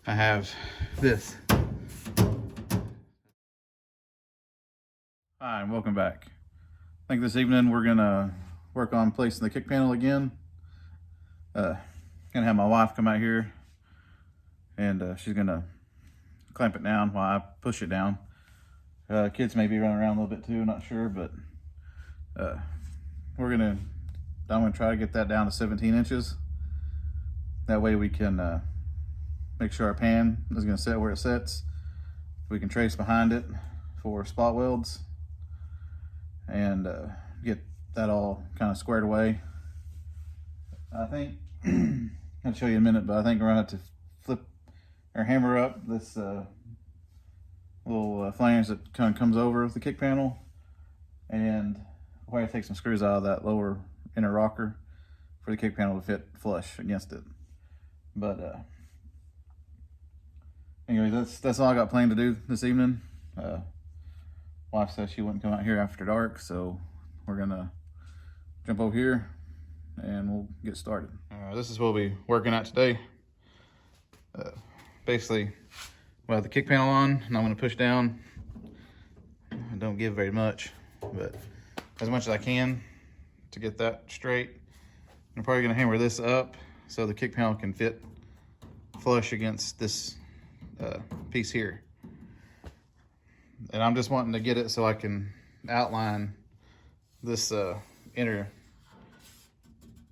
I have this. Hi, and welcome back. I think this evening we're gonna work on placing the kick panel again. Gonna have my wife come out here and she's gonna clamp it down while I push it down. Kids may be running around a little bit too, not sure, but I'm gonna try to get that down to 17 inches. That way we can make sure our pan is gonna set where it sets. We can trace behind it for spot welds and get that all kind of squared away. I think I'll show you in a minute, but I think we're gonna have to flip or hammer up this little flange that kind of comes over the kick panel, and we're going to take some screws out of that lower inner rocker for the kick panel to fit flush against it. But anyway, that's all I got planned to do this evening. Wife says she wouldn't come out here after dark, so we're gonna jump over here and we'll get started. This is what we'll be working at today. Basically, we'll have the kick panel on, and I'm gonna push down. I don't give very much, but as much as I can to get that straight. I'm probably gonna hammer this up so the kick panel can fit flush against this piece here. And I'm just wanting to get it so I can outline this inner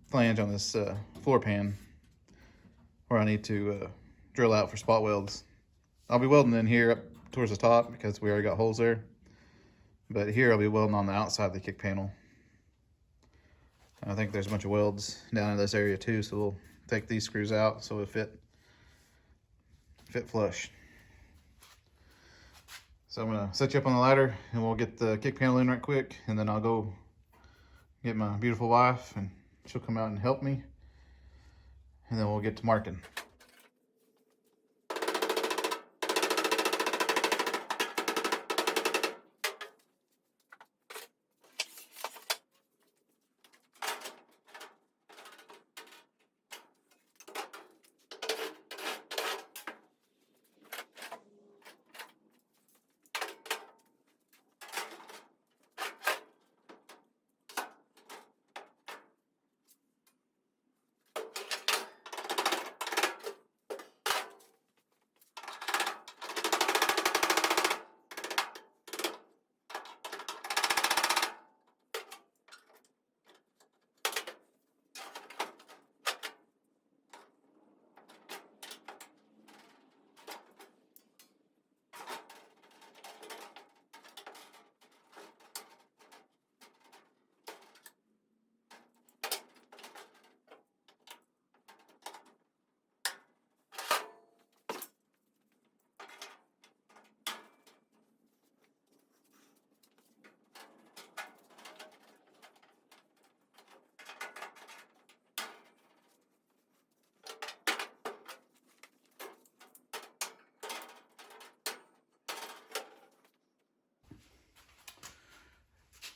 flange on this floor pan where I need to drill out for spot welds. I'll be welding in here up towards the top because we already got holes there. But here I'll be welding on the outside of the kick panel. I think there's a bunch of welds down in this area too, so we'll take these screws out so it'll fit flush. So I'm gonna set you up on the ladder and we'll get the kick panel in right quick, and then I'll go get my beautiful wife and she'll come out and help me, and then we'll get to marking.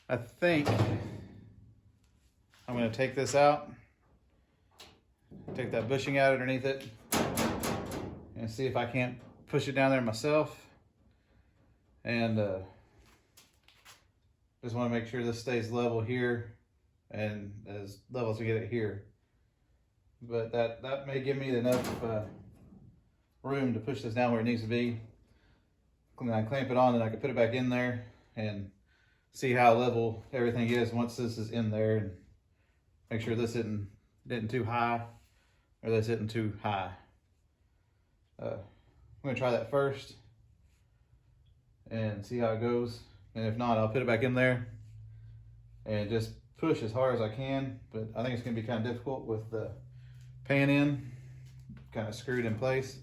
I think I'm going to take this out, take that bushing out underneath it, and see if I can't push it down there myself. And just want to make sure this stays level here and as level as we get it here. But that may give me enough room to push this down where it needs to be. When I clamp it on, then I can put it back in there and see how level everything is once this is in there, and make sure this isn't too high or this isn't too high. I'm gonna try that first and see how it goes. And if not, I'll put it back in there and just push as hard as I can. But I think it's gonna be kind of difficult with the pan in kind of screwed in place.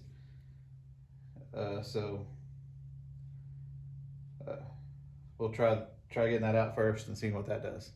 We'll try getting that out first and seeing what that does.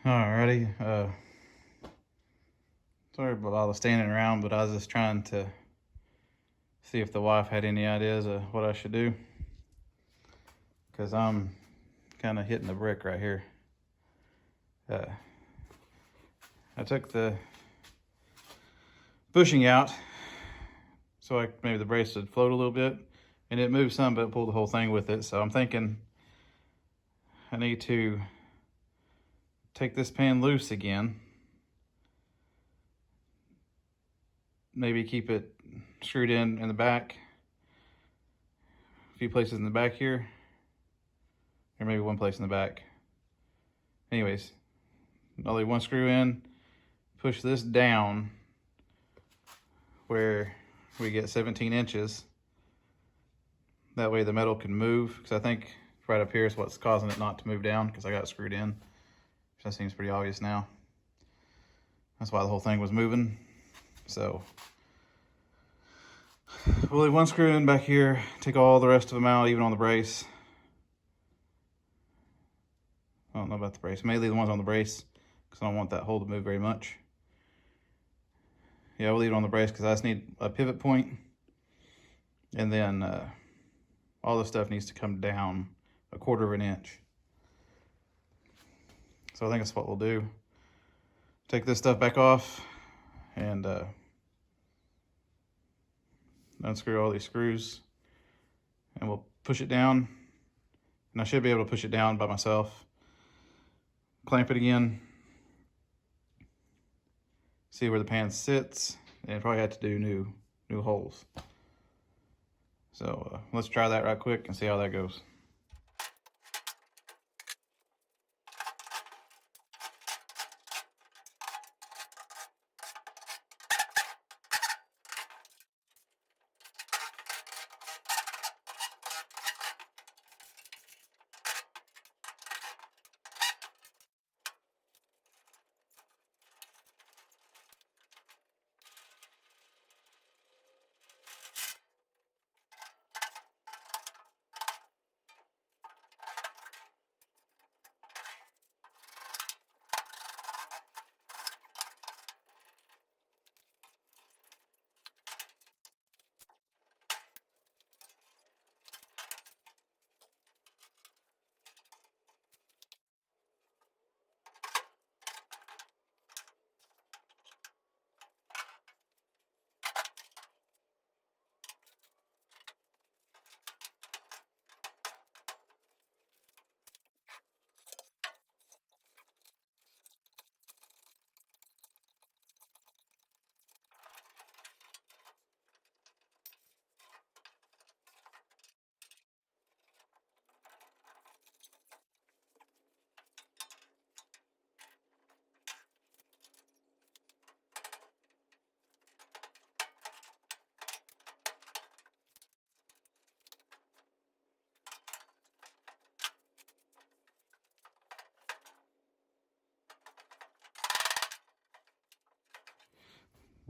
Alrighty, sorry about all the standing around, but I was just trying to see if the wife had any ideas of what I should do, because I'm kind of hitting the brick right here. I took the bushing out so maybe the brace would float a little bit, and it moved some, but it pulled the whole thing with it. So I'm thinking I need to take this pan loose again, maybe keep it screwed in the back, a few places in the back here, or maybe one place in the back. Anyways, I'll leave one screw in, push this down where we get 17 inches. That way the metal can move, because I think right up here is what's causing it not to move down, because I got it screwed in. That seems pretty obvious now. That's why the whole thing was moving. So we'll leave one screw in back here, take all the rest of them out, even on the brace. I don't know about the brace. Mainly the ones on the brace, because I don't want that hole to move very much. Yeah, we'll leave it on the brace because I just need a pivot point, and then all the stuff needs to come down 1/4 inch. So I think that's what we'll do. Take this stuff back off and unscrew all these screws, and we'll push it down. And I should be able to push it down by myself. Clamp it again. See where the pan sits, and probably have to do new holes. So let's try that right quick and see how that goes.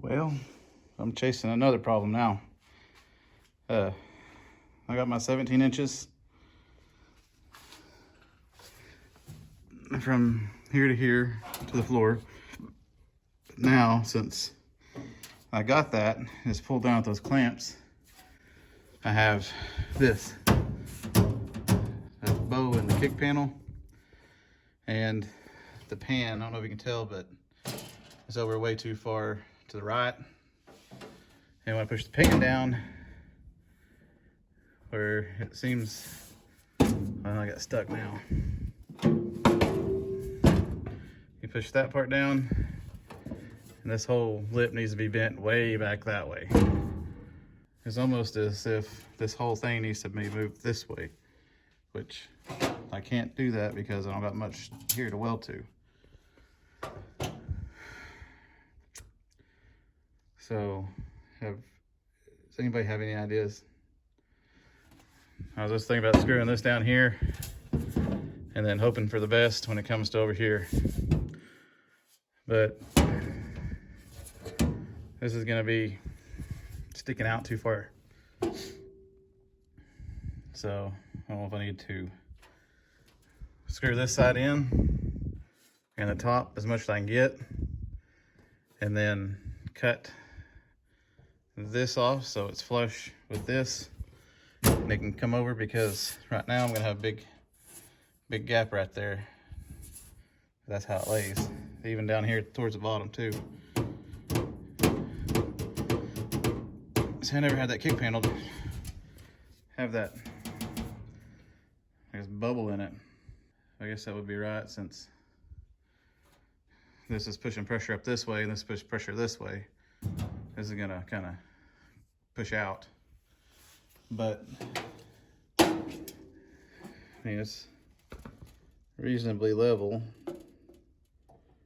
Well, I'm chasing another problem now. I got my 17 inches from here to here to the floor. Now, since I got that, it's pulled down with those clamps, I have this bow in the kick panel, and the pan, I don't know if you can tell, but it's over way too far to the right. And when I push the pan down, where it seems, I got stuck now. You push that part down, and this whole lip needs to be bent way back that way. It's almost as if this whole thing needs to be moved this way, which I can't do that because I don't got much here to weld to. So, does anybody have any ideas? I was just thinking about screwing this down here and then hoping for the best when it comes to over here. But this is gonna be sticking out too far. So I don't know if I need to screw this side in and the top as much as I can get, and then cut this off so it's flush with this, and it can come over, because right now I'm gonna have a big gap right there. That's how it lays, even down here towards the bottom too. So I never had that kick panel have that, I guess, bubble in it. I guess that would be right, since this is pushing pressure up this way and this push pressure this way. This is gonna kind of push out. But I mean, it's reasonably level.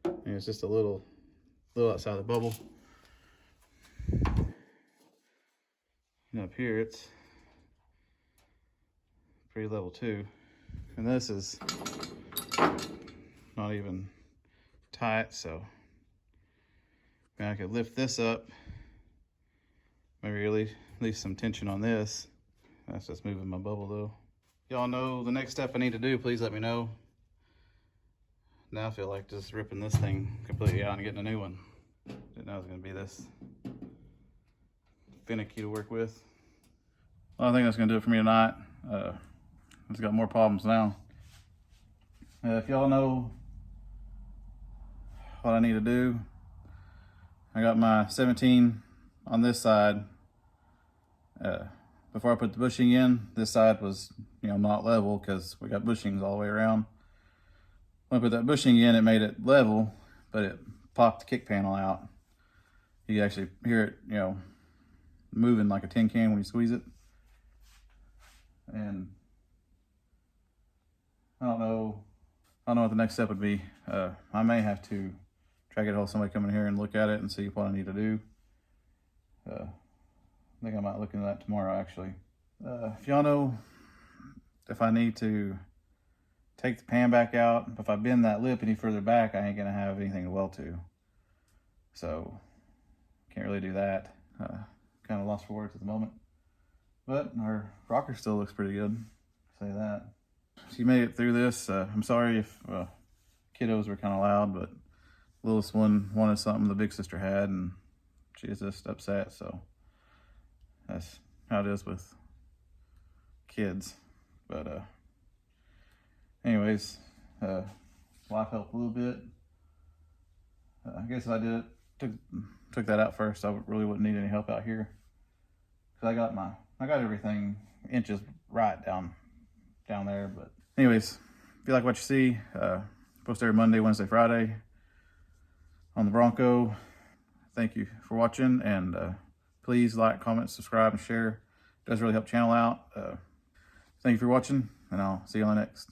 And it's just a little outside the bubble. And up here it's pretty level too. And this is not even tight, so I mean, I could lift this up, maybe really leave some tension on this. That's just moving my bubble though. Y'all know the next step I need to do, please let me know. Now I feel like just ripping this thing completely out and getting a new one. Didn't know it was gonna be this finicky to work with. Well, I think that's gonna do it for me tonight. It's got more problems now. If y'all know what I need to do, I got my 17 on this side. Before I put the bushing in, this side was, not level because we got bushings all the way around. When I put that bushing in, it made it level, but it popped the kick panel out. You can actually hear it, moving like a tin can when you squeeze it. And I don't know what the next step would be. I may have to try to get a hold of somebody coming here and look at it and see what I need to do. I think I might look into that tomorrow, actually. If y'all know if I need to take the pan back out, if I bend that lip any further back, I ain't gonna have anything to weld to. So, can't really do that. Kind of lost for words at the moment. But our rocker still looks pretty good, say that. So you made it through this. I'm sorry if kiddos were kind of loud, but littlest one wanted something the big sister had, and she was just upset, so that's how it is with kids. But anyways, life helped a little bit. I guess if I did took that out first, I really wouldn't need any help out here, because I got everything inches right down there. But anyways, if you like what you see, post every Monday, Wednesday, Friday on the Bronco. Thank you for watching, and please like, comment, subscribe, and share. It does really help the channel out. Thank you for watching, and I'll see you on the next.